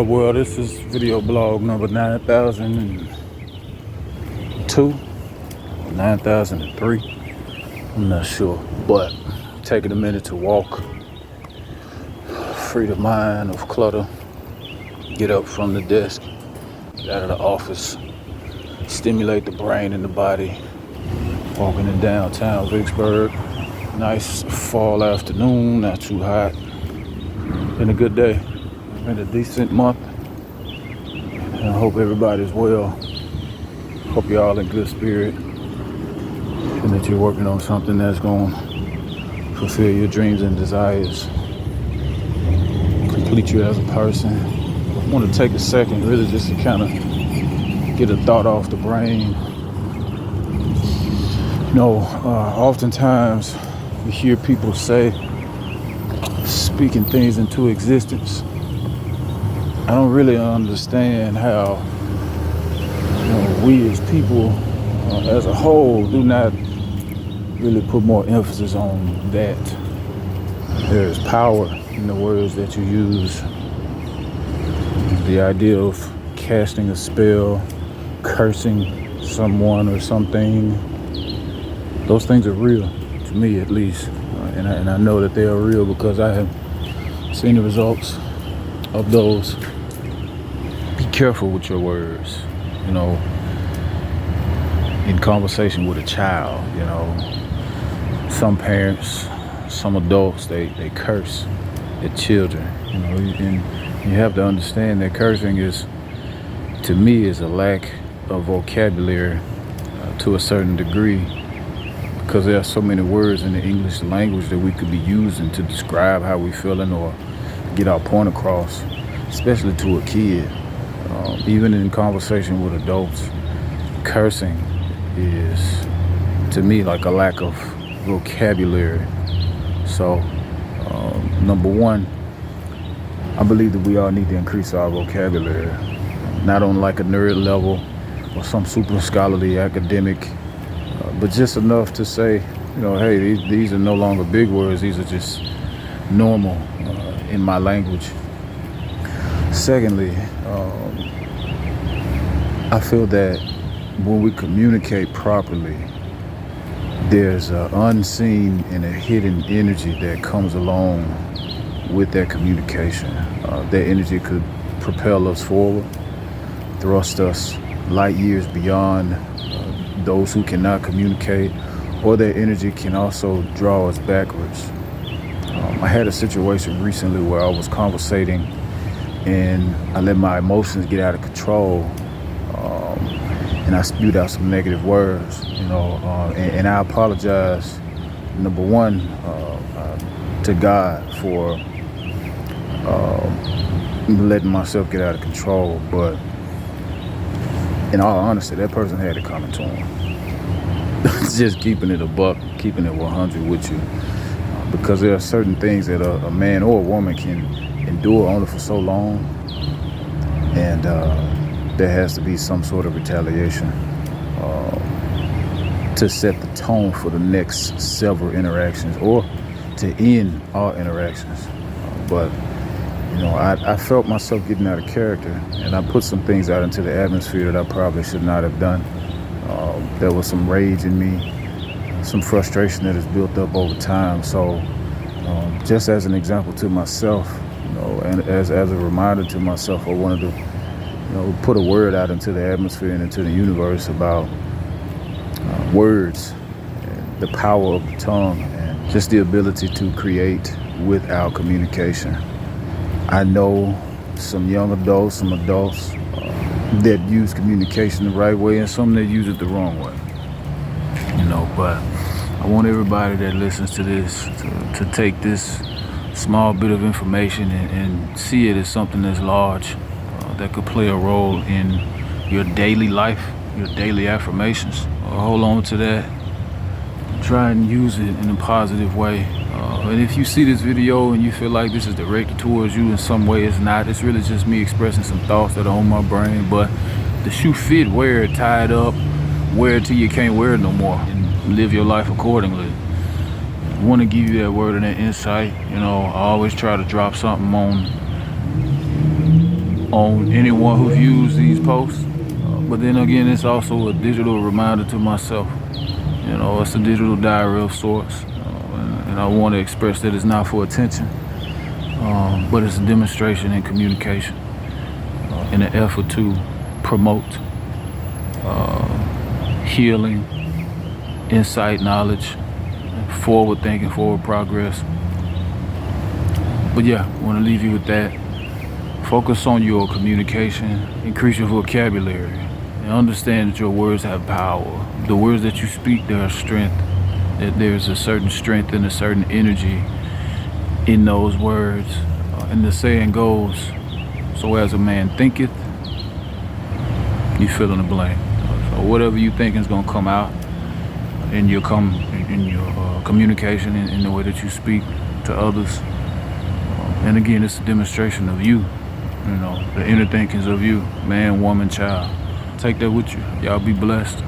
up, world? This is video blog number 9002 or 9003. I'm not sure, but taking a minute to walk, free the mind of clutter, get up from the desk, get out of the office, stimulate the brain and the body. Walking in downtown Vicksburg, nice fall afternoon, not too hot. Been a good day. Been a decent month. And I hope everybody's well. Hope you're all in good spirit. And that you're working on something that's going to fulfill your dreams and desires. Complete you as a person. I want to take a second really just to kind of get a thought off the brain. You know, oftentimes you hear people say, speaking things into existence. I don't really understand how, we as people, as a whole, do not really put more emphasis on that. There is power in the words that you use. The idea of casting a spell, cursing someone or something, those things are real, to me at least. And I know that they are real because I have seen the results of those. Be careful with your words, in conversation with a child, Some parents, some adults, they curse their children, and you have to understand that cursing is, to me, is a lack of vocabulary to a certain degree, because there are so many words in the English language that we could be using to describe how we're feeling or get our point across, especially to a kid. Even in conversation with adults, cursing is, to me, like a lack of vocabulary. So, number one, I believe that we all need to increase our vocabulary, not on like a nerd level or some super scholarly academic, but just enough to say, hey, these are no longer big words. These are just normal in my language. Secondly, I feel that when we communicate properly, there's an unseen and a hidden energy that comes along with that communication. That energy could propel us forward, thrust us light years beyond those who cannot communicate, or their energy can also draw us backwards. I had a situation recently where I was conversating and I let my emotions get out of control, and I spewed out some negative words, and I apologize, number one, to God for letting myself get out of control, but in all honesty, that person had it coming to him. Just keeping it a buck, keeping it 100 with you, because there are certain things that a man or a woman can endure only for so long, and there has to be some sort of retaliation to set the tone for the next several interactions, or to end all interactions. But I felt myself getting out of character, and I put some things out into the atmosphere that I probably should not have done. There was some rage in me, some frustration that has built up over time. So just as an example to myself, and as a reminder to myself, I wanted to put a word out into the atmosphere and into the universe about words, and the power of the tongue, and just the ability to create without communication. I know some young adults, some adults that use communication the right way, and some that use it the wrong way. But I want everybody that listens to this to take this small bit of information and see it as something that's large, that could play a role in your daily life, your daily affirmations. Hold on to that. Try and use it in a positive way. And if you see this video and you feel like this is directed towards you in some way, it's not. It's really just me expressing some thoughts that are on my brain. But the shoe fit, wear it, tie it up, wear it till you can't wear it no more, and live your life accordingly. I want to give you that word and that insight. I always try to drop something on anyone who views these posts. But then again, it's also a digital reminder to myself. You know, it's a digital diary of sorts. And I want to express that it's not for attention, but it's a demonstration and communication in an effort to promote healing, insight, knowledge, forward thinking, forward progress. But yeah, I want to leave you with that. Focus on your communication, increase your vocabulary, and understand that your words have power. The words that you speak, there are strength. That there's a certain strength and a certain energy in those words. And the saying goes, so as a man thinketh, you fill in the blank. So whatever you think is gonna come out in your communication, in the way that you speak to others. And again, it's a demonstration of you. You know, the inner thinkings of you, man, woman, child. Take that with you. Y'all be blessed.